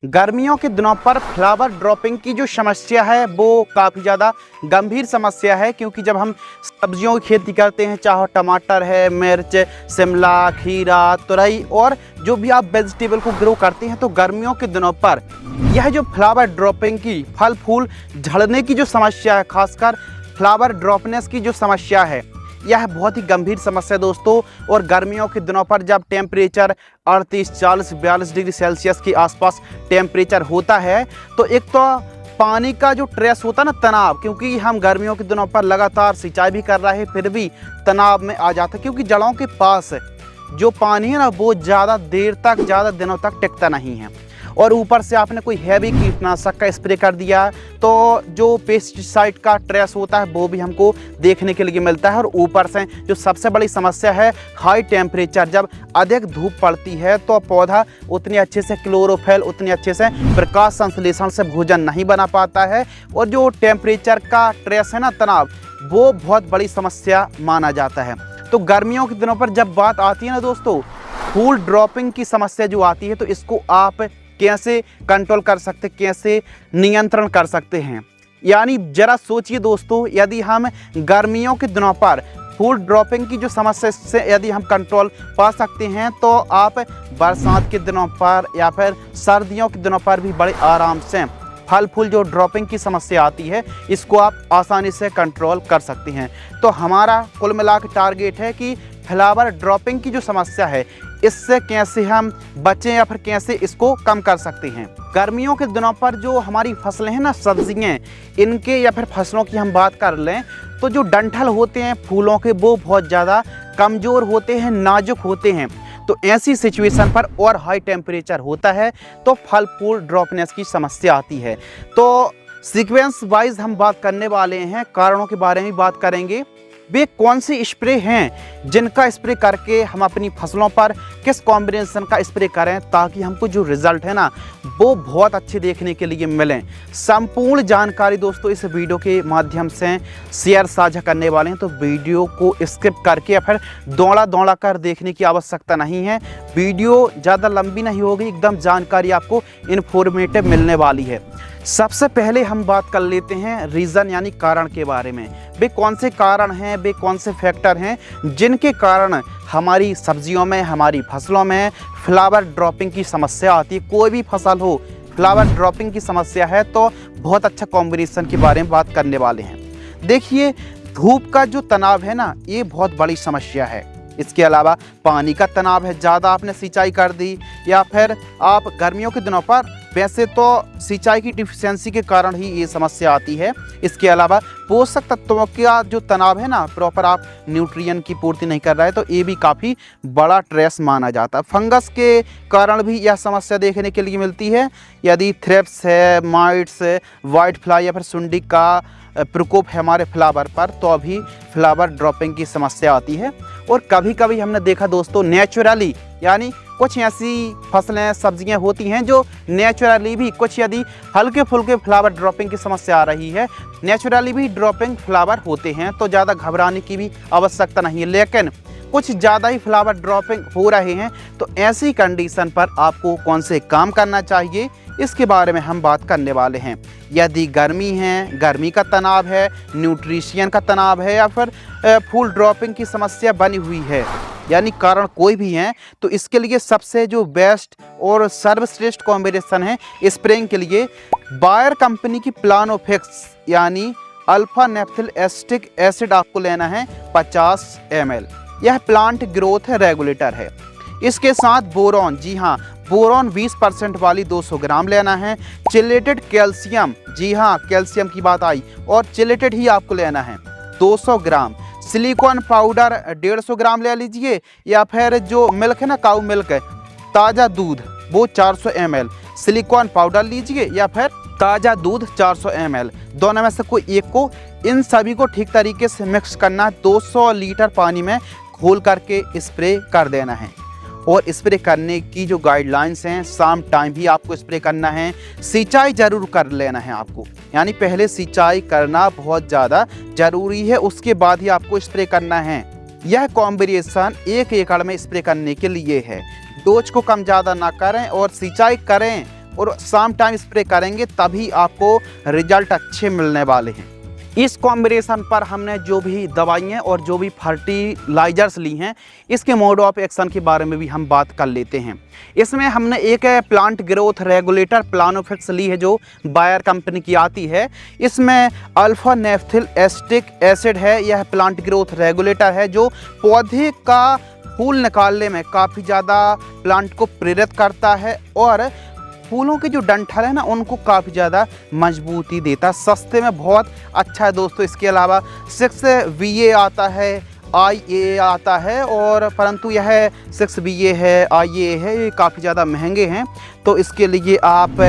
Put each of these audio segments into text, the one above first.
गर्मियों के दिनों पर फ्लावर ड्रॉपिंग की जो समस्या है वो काफ़ी ज़्यादा गंभीर समस्या है, क्योंकि जब हम सब्जियों की खेती करते हैं, चाहे टमाटर है, मिर्च, शिमला, खीरा, तुरई और जो भी आप वेजिटेबल को ग्रो करते हैं, तो गर्मियों के दिनों पर यह जो फ्लावर ड्रॉपिंग की फल फूल झड़ने की जो समस्या है, खासकर फ्लावर ड्रॉपनेस की जो समस्या है, यह बहुत ही गंभीर समस्या है दोस्तों। और गर्मियों के दिनों पर जब टेम्परेचर 38, 40, 42 डिग्री सेल्सियस के आसपास टेम्परेचर होता है, तो एक तो पानी का जो स्ट्रेस होता है ना, तनाव, क्योंकि हम गर्मियों के दिनों पर लगातार सिंचाई भी कर रहे हैं, फिर भी तनाव में आ जाता है, क्योंकि जड़ों के पास जो पानी है ना, वो ज़्यादा देर तक, ज़्यादा दिनों तक टिकता नहीं है। और ऊपर से आपने कोई हैवी कीटनाशक का स्प्रे कर दिया, तो जो पेस्टिसाइड का ट्रेस होता है वो भी हमको देखने के लिए मिलता है। और ऊपर से जो सबसे बड़ी समस्या है, हाई टेम्परेचर, जब अधिक धूप पड़ती है तो पौधा उतनी अच्छे से क्लोरोफिल, उतनी अच्छे से प्रकाश संश्लेषण से भोजन नहीं बना पाता है। और जो टेम्परेचर का ट्रेस है ना, तनाव, वो बहुत बड़ी समस्या माना जाता है। तो गर्मियों के दिनों पर जब बात आती है ना दोस्तों, फूल ड्रॉपिंग की समस्या जो आती है, तो इसको आप कैसे कंट्रोल कर सकते, कैसे नियंत्रण कर सकते हैं। यानी जरा सोचिए दोस्तों, यदि हम गर्मियों के दिनों पर फूल ड्रॉपिंग की जो समस्या से यदि हम कंट्रोल पा सकते हैं, तो आप बरसात के दिनों पर या फिर सर्दियों के दिनों पर भी बड़े आराम से फल फूल जो ड्रॉपिंग की समस्या आती है, इसको आप आसानी से कंट्रोल कर सकते हैं। तो हमारा कुल मिला के टारगेट है कि फ्लावर ड्रॉपिंग की जो समस्या है, इससे कैसे हम बचें या फिर कैसे इसको कम कर सकते हैं। गर्मियों के दिनों पर जो हमारी फसलें हैं ना, सब्जियां, इनके या फिर फसलों की हम बात कर लें, तो जो डंठल होते हैं फूलों के, वो बहुत ज़्यादा कमज़ोर होते हैं, नाजुक होते हैं। तो ऐसी सिचुएशन पर और हाई टेम्परेचर होता है तो फल फूल ड्रॉपनेस की समस्या आती है। तो सीक्वेंस वाइज हम बात करने वाले हैं, कारणों के बारे में बात करेंगे। वे कौन से स्प्रे हैं जिनका स्प्रे करके हम अपनी फसलों पर किस कॉम्बिनेशन का स्प्रे करें, ताकि हमको जो रिज़ल्ट है ना, वो बहुत अच्छे देखने के लिए मिलें। संपूर्ण जानकारी दोस्तों इस वीडियो के माध्यम से शेयर साझा करने वाले हैं, तो वीडियो को स्किप करके या फिर दौड़ा कर देखने की आवश्यकता नहीं है। वीडियो ज़्यादा लंबी नहीं होगी, एकदम जानकारी आपको इन्फॉर्मेटिव मिलने वाली है। सबसे पहले हम बात कर लेते हैं रीज़न यानी कारण के बारे में। वे कौन से कारण हैं, वे कौन से फैक्टर हैं जिनके कारण हमारी सब्जियों में, हमारी फसलों में फ्लावर ड्रॉपिंग की समस्या आती है। कोई भी फसल हो, फ्लावर ड्रॉपिंग की समस्या है तो बहुत अच्छा कॉम्बिनेशन के बारे में बात करने वाले हैं। देखिए, धूप का जो तनाव है ना, ये बहुत बड़ी समस्या है। इसके अलावा पानी का तनाव है, ज़्यादा आपने सिंचाई कर दी, या फिर आप गर्मियों के दिनों पर, वैसे तो सिंचाई की डिफिशियंसी के कारण ही ये समस्या आती है। इसके अलावा पोषक तत्वों का जो तनाव है ना, प्रॉपर आप न्यूट्रिएंट की पूर्ति नहीं कर रहा है, तो ये भी काफ़ी बड़ा स्ट्रेस माना जाता है। फंगस के कारण भी यह समस्या देखने के लिए मिलती है। यदि थ्रिप्स है, माइट्स, वाइट फ्लाई या फिर सुंडी का प्रकोप है हमारे फ्लावर पर, तो अभी फ्लावर ड्रॉपिंग की समस्या आती है। और कभी कभी हमने देखा दोस्तों, नेचुरली, यानी कुछ ऐसी फसलें, सब्जियां होती हैं जो नेचुरली भी, कुछ यदि हल्के फुल्के फ्लावर ड्रॉपिंग की समस्या आ रही है, नेचुरली भी ड्रॉपिंग फ्लावर होते हैं, तो ज़्यादा घबराने की भी आवश्यकता नहीं है। लेकिन कुछ ज़्यादा ही फ्लावर ड्रॉपिंग हो रहे हैं, तो ऐसी कंडीशन पर आपको कौन से काम करना चाहिए, इसके बारे में हम बात करने वाले हैं। यदि गर्मी है, गर्मी का तनाव है, न्यूट्रिशियन का तनाव है, या फिर फूल ड्रॉपिंग की समस्या बनी हुई है, यानी कारण कोई भी हैं, तो इसके लिए सबसे जो बेस्ट और सर्वश्रेष्ठ कॉम्बिनेशन है स्प्रेइंग के लिए, बायर कंपनी की प्लानोफिक्स यानी अल्फा नेफ्थिल एसिटिक एसिड आपको लेना है 50 ml। यह प्लांट ग्रोथ रेगुलेटर है। इसके साथ बोरॉन, जी हाँ, बोरॉन 20% वाली 200 ग्राम लेना है। चिलेटेड कैल्शियम, जी हाँ, कैल्शियम की बात आई, और चिलेटेड ही आपको लेना है 200 ग्राम। सिलिकॉन पाउडर 150 ग्राम ले लीजिए, या फिर जो मिल्क है ना, काऊ मिल्क है, ताज़ा दूध, वो 400 ml सिलिकॉन पाउडर लीजिए, या फिर ताज़ा दूध 400 ml, दोनों में से कोई एक को। इन सभी को ठीक तरीके से मिक्स करना, 200 लीटर पानी में घोल करके स्प्रे कर देना है। और स्प्रे करने की जो गाइडलाइंस हैं, शाम टाइम भी आपको स्प्रे करना है। सिंचाई ज़रूर कर लेना है आपको, यानी पहले सिंचाई करना बहुत ज़्यादा ज़रूरी है, उसके बाद ही आपको स्प्रे करना है। यह कॉम्बिनेशन 1 एकड़ में स्प्रे करने के लिए है। डोज को कम ज़्यादा ना करें और सिंचाई करें और शाम टाइम स्प्रे करेंगे तभी आपको रिजल्ट अच्छे मिलने वाले हैं। इस कॉम्बिनेशन पर हमने जो भी दवाइयाँ और जो भी फर्टिलाइजर्स ली हैं, इसके मोड ऑफ एक्शन के बारे में भी हम बात कर लेते हैं। इसमें हमने एक प्लांट ग्रोथ रेगुलेटर प्लानोफिक्स ली है, जो बायर कंपनी की आती है। इसमें अल्फा नेफ्थिल एस्टिक एसिड है। यह प्लांट ग्रोथ रेगुलेटर है जो पौधे का फूल निकालने में काफ़ी ज़्यादा प्लांट को प्रेरित करता है और फूलों के जो डंठल है ना, उनको काफ़ी ज़्यादा मजबूती देता है। सस्ते में बहुत अच्छा है दोस्तों। इसके अलावा 6VA आता है, IA आता है, और परंतु यह 6VA है, IA है, ये काफ़ी ज़्यादा महंगे हैं। तो इसके लिए आप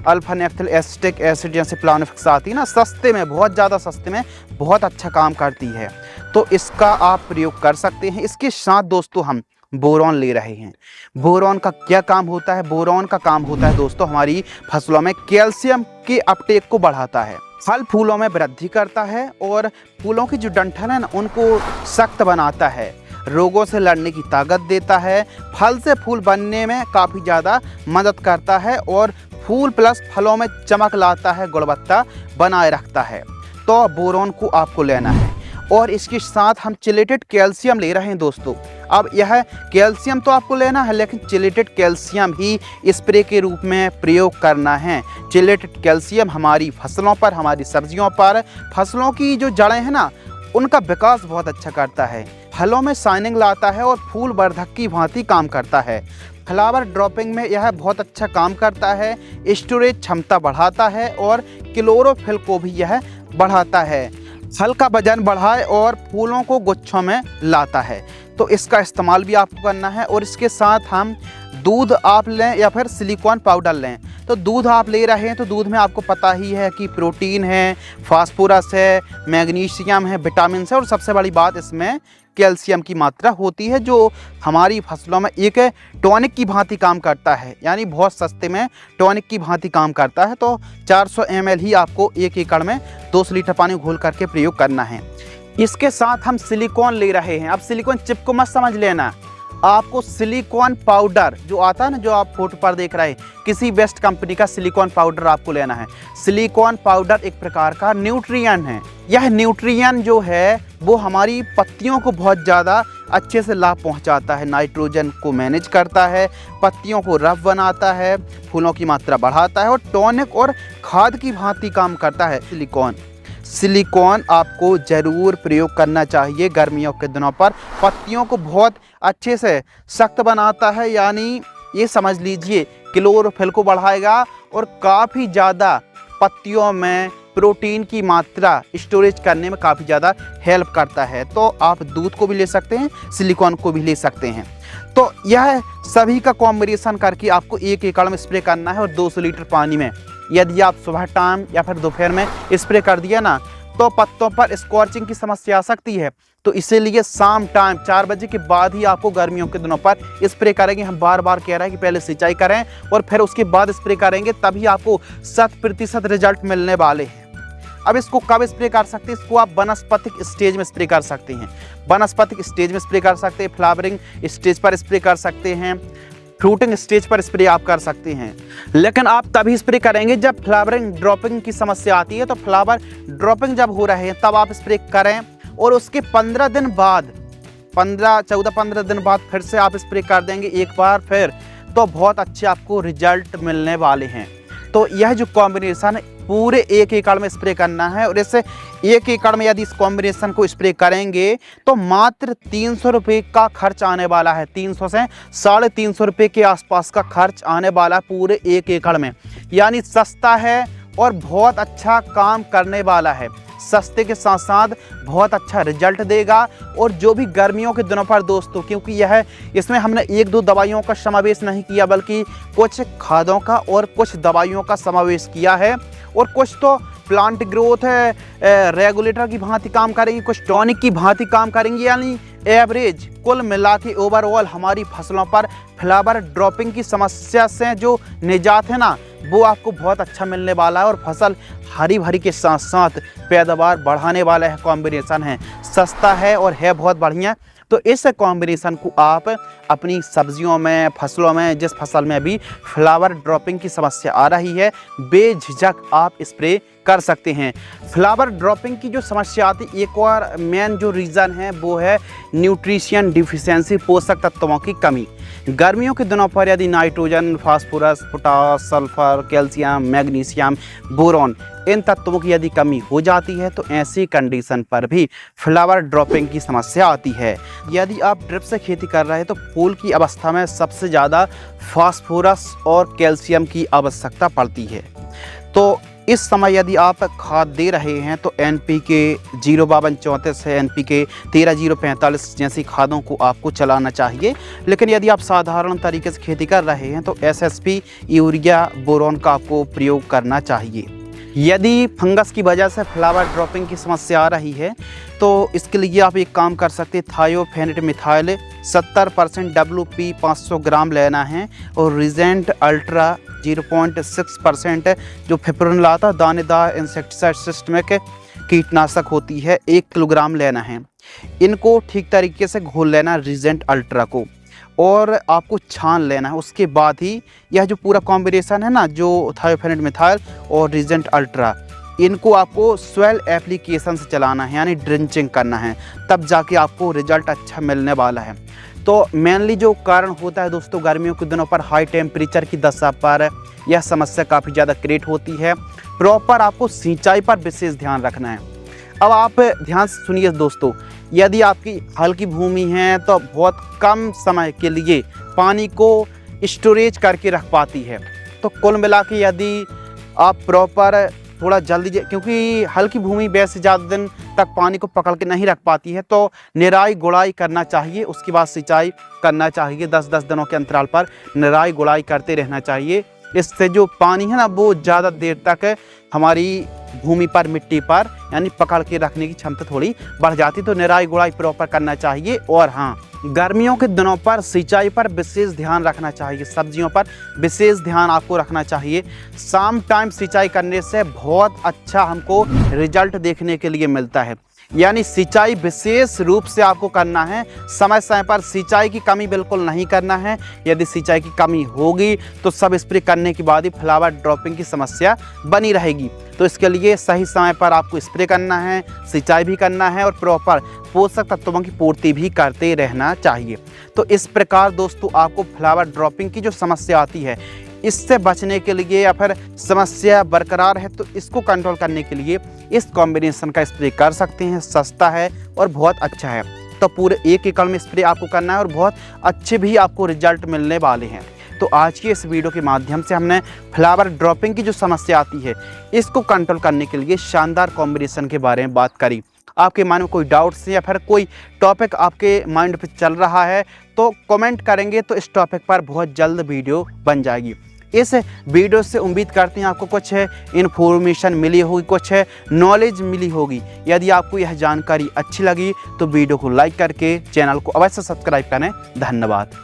अल्फा नेफ्थिल एस्टिक एसिड जैसे प्लानोफिक्स आती है ना, सस्ते में, बहुत ज़्यादा सस्ते में बहुत अच्छा काम करती है, तो इसका आप प्रयोग कर सकते हैं। इसके साथ दोस्तों हम बोरॉन ले रहे हैं। बोरॉन का क्या काम होता है? बोरॉन का काम होता है दोस्तों हमारी फसलों में कैल्शियम के अपटेक को बढ़ाता है, फल फूलों में वृद्धि करता है और फूलों की जो डंठल है ना, उनको सख्त बनाता है, रोगों से लड़ने की ताकत देता है, फल से फूल बनने में काफ़ी ज़्यादा मदद करता है और फूल प्लस फलों में चमक लाता है, गुणवत्ता बनाए रखता है। तो बोरॉन को आपको लेना है। और इसके साथ हम चिलेटेड कैल्शियम ले रहे हैं दोस्तों। अब यह कैल्शियम तो आपको लेना है, लेकिन चिलेटेड कैल्शियम ही स्प्रे के रूप में प्रयोग करना है। चिलेटेड कैल्शियम हमारी फसलों पर, हमारी सब्जियों पर, फसलों की जो जड़ें हैं ना, उनका विकास बहुत अच्छा करता है, फलों में शाइनिंग लाता है और फूल वर्धक की भांति काम करता है। फ्लावर ड्रॉपिंग में यह बहुत अच्छा काम करता है, स्टोरेज क्षमता बढ़ाता है और क्लोरोफिल को भी यह बढ़ाता है, फल का वजन बढ़ाए और फूलों को गुच्छों में लाता है। तो इसका इस्तेमाल भी आपको करना है। और इसके साथ हम दूध आप लें या फिर सिलिकॉन पाउडर लें। तो दूध आप ले रहे हैं तो दूध में आपको पता ही है कि प्रोटीन है, फास्फोरस है, मैग्नीशियम है, विटामिन है और सबसे बड़ी बात इसमें कैल्शियम की मात्रा होती है, जो हमारी फसलों में एक टॉनिक की भांति काम करता है, यानी बहुत सस्ते में टॉनिक की भांति काम करता है। तो 400 ml ही आपको 1 एकड़ में 200 लीटर पानी घोल करके प्रयोग करना है। इसके साथ हम सिलिकॉन ले रहे हैं। अब सिलिकॉन चिप को मत समझ लेना, आपको सिलिकॉन पाउडर जो आता है ना, जो आप फोटो पर देख रहे हैं, किसी बेस्ट कंपनी का सिलिकॉन पाउडर आपको लेना है। सिलिकॉन पाउडर एक प्रकार का न्यूट्रिएंट है। यह न्यूट्रिएंट जो है वो हमारी पत्तियों को बहुत ज़्यादा अच्छे से लाभ पहुंचाता है, नाइट्रोजन को मैनेज करता है, पत्तियों को रफ बनाता है, फूलों की मात्रा बढ़ाता है और टॉनिक और खाद की भांति काम करता है। सिलिकॉन आपको ज़रूर प्रयोग करना चाहिए गर्मियों के दिनों पर। पत्तियों को बहुत अच्छे से सख्त बनाता है, यानी ये समझ लीजिए क्लोरोफिल को बढ़ाएगा और काफ़ी ज़्यादा पत्तियों में प्रोटीन की मात्रा स्टोरेज करने में काफ़ी ज़्यादा हेल्प करता है। तो आप दूध को भी ले सकते हैं, सिलिकॉन को भी ले सकते हैं। तो यह सभी का कॉम्बिनेशन करके आपको 1 एकड़ में स्प्रे करना है और 200 लीटर पानी में। यदि आप सुबह टाइम या फिर दोपहर में स्प्रे कर दिया ना, तो पत्तों पर स्कॉर्चिंग की समस्या आ सकती है। तो इसीलिए शाम टाइम 4 बजे के बाद ही आपको गर्मियों के दिनों पर स्प्रे करेंगे। हम बार बार कह रहे हैं कि पहले सिंचाई करें और फिर उसके बाद स्प्रे करेंगे, तभी आपको 100% रिजल्ट मिलने वाले हैं। अब इसको कब स्प्रे कर सकते हैं? इसको आप वनस्पतिक स्टेज में स्प्रे कर सकते हैं। वनस्पतिक स्टेज में स्प्रे कर सकते हैं, फ्लावरिंग स्टेज पर स्प्रे कर सकते हैं, फ्रूटिंग स्टेज पर स्प्रे आप कर सकते हैं। लेकिन आप तभी स्प्रे करेंगे जब फ्लावरिंग ड्रॉपिंग की समस्या आती है। तो फ्लावर ड्रॉपिंग जब हो रहे हैं तब आप स्प्रे करें और उसके 15 दिन बाद, 15 दिन बाद फिर से आप स्प्रे कर देंगे एक बार फिर, तो बहुत अच्छे आपको रिजल्ट मिलने वाले हैं। तो यह जो कॉम्बिनेशन है पूरे 1 एकड़ में स्प्रे करना है और इससे 1 एकड़ में यदि इस कॉम्बिनेशन को स्प्रे करेंगे तो मात्र 300 रुपये का खर्च आने वाला है। 300 से 350 रुपये के आसपास का खर्च आने वाला है पूरे 1 एकड़ में, यानी सस्ता है और बहुत अच्छा काम करने वाला है। सस्ते के साथ साथ बहुत अच्छा रिजल्ट देगा। और जो भी गर्मियों के दिनों पर दोस्तों, क्योंकि यह इसमें हमने 1-2 दवाइयों का समावेश नहीं किया, बल्कि कुछ खादों का और कुछ दवाइयों का समावेश किया है, और कुछ तो प्लांट ग्रोथ रेगुलेटर की भांति काम करेंगी, कुछ टॉनिक की भांति काम करेंगी, यानी एवरेज कुल मिला के ओवरऑल हमारी फसलों पर फ्लावर ड्रॉपिंग की समस्या से जो निजात है ना, वो आपको बहुत अच्छा मिलने वाला है और फसल हरी भरी के साथ साथ पैदावार बढ़ाने वाला है। कॉम्बिनेशन है, सस्ता है और है बहुत बढ़िया। तो इस कॉम्बिनेशन को आप अपनी सब्जियों में, फसलों में, जिस फसल में भी फ्लावर ड्रॉपिंग की समस्या आ रही है, बेझिझक आप स्प्रे कर सकते हैं। फ्लावर ड्रॉपिंग की जो समस्या आती है, एक और मेन जो रीज़न है वो है न्यूट्रिशन डिफिशियंसी, पोषक तत्वों की कमी। गर्मियों के दिनों पर यदि nitrogen, phosphorus, potash, sulphur, calcium, magnesium, boron, इन तत्वों की यदि कमी हो जाती है तो ऐसी कंडीशन पर भी फ्लावर ड्रॉपिंग की समस्या आती है। यदि आप ड्रिप से खेती कर रहे हैं तो फूल की अवस्था में सबसे ज़्यादा फास्फोरस और कैल्शियम की आवश्यकता पड़ती है। तो इस समय यदि आप खाद दे रहे हैं तो NPK 05234 है, NPK 13045 जैसी खादों को आपको चलाना चाहिए। लेकिन यदि आप साधारण तरीके से खेती कर रहे हैं तो SSP, यूरिया, बोरॉन का आपको प्रयोग करना चाहिए। यदि फंगस की वजह से फ्लावर ड्रॉपिंग की समस्या आ रही है तो इसके लिए आप एक काम कर सकते हैं, थायोफेनेट मिथाइल 70% WP 500 ग्राम लेना है और रिजेंट अल्ट्रा 0.6% जो फिप्रोनिलाता दानेदार इंसेक्टिसाइड सिस्टमिक कीटनाशक होती है 1 किलोग्राम लेना है। इनको ठीक तरीके से घोल लेना रिजेंट अल्ट्रा को और आपको छान लेना है। उसके बाद ही यह जो पूरा कॉम्बिनेशन है ना, जो थायोफेनेट मिथाइल और रिजेंट अल्ट्रा, इनको आपको स्वेल एप्लीकेशन से चलाना है, यानी ड्रिंचिंग करना है, तब जाके आपको रिजल्ट अच्छा मिलने वाला है। तो मेनली जो कारण होता है दोस्तों, गर्मियों के दिनों पर हाई टेम्परेचर की दशा पर यह समस्या काफ़ी ज़्यादा क्रिएट होती है। प्रॉपर आपको सिंचाई पर विशेष ध्यान रखना है। अब आप ध्यान से सुनिए दोस्तों, यदि आपकी हल्की भूमि है तो बहुत कम समय के लिए पानी को स्टोरेज करके रख पाती है। तो कुल मिला के यदि आप प्रॉपर थोड़ा जल्दी, क्योंकि हल्की भूमि वैसे ज़्यादा दिन तक पानी को पकड़ के नहीं रख पाती है, तो निराई गुड़ाई करना चाहिए। उसके बाद सिंचाई करना चाहिए। 10-10 दिनों के अंतराल पर निराई गुड़ाई करते रहना चाहिए। इससे जो पानी है ना वो ज़्यादा देर तक हमारी भूमि पर, मिट्टी पर, यानी पकड़ के रखने की क्षमता थोड़ी बढ़ जाती है। तो निराई गुड़ाई प्रॉपर करना चाहिए। और हाँ, गर्मियों के दिनों पर सिंचाई पर विशेष ध्यान रखना चाहिए, सब्जियों पर विशेष ध्यान आपको रखना चाहिए। शाम टाइम सिंचाई करने से बहुत अच्छा हमको रिजल्ट देखने के लिए मिलता है। यानी सिंचाई विशेष रूप से आपको करना है, समय समय पर सिंचाई की कमी बिल्कुल नहीं करना है। यदि सिंचाई की कमी होगी तो सब स्प्रे करने के बाद ही फ्लावर ड्रॉपिंग की समस्या बनी रहेगी। तो इसके लिए सही समय पर आपको स्प्रे करना है, सिंचाई भी करना है और प्रॉपर पोषक तत्वों की पूर्ति भी करते रहना चाहिए। तो इस प्रकार दोस्तों आपको फ्लावर ड्रॉपिंग की जो समस्या आती है, इससे बचने के लिए या फिर समस्या बरकरार है तो इसको कंट्रोल करने के लिए इस कॉम्बिनेशन का स्प्रे कर सकते हैं। सस्ता है और बहुत अच्छा है। तो पूरे 1 एकड़ में स्प्रे आपको करना है और बहुत अच्छे भी आपको रिजल्ट मिलने वाले हैं। तो आज की इस वीडियो के माध्यम से हमने फ्लावर ड्रॉपिंग की जो समस्या आती है, इसको कंट्रोल करने के लिए शानदार कॉम्बिनेशन के बारे में बात करी। आपके मन में कोई डाउट्स या फिर कोई टॉपिक आपके माइंड पे चल रहा है तो कमेंट करेंगे तो इस टॉपिक पर बहुत जल्द वीडियो बन जाएगी। इस वीडियो से उम्मीद करते हैं आपको कुछ इन्फॉर्मेशन मिली होगी, कुछ नॉलेज मिली होगी। यदि आपको यह जानकारी अच्छी लगी तो वीडियो को लाइक करके चैनल को अवश्य सब्सक्राइब करें। धन्यवाद।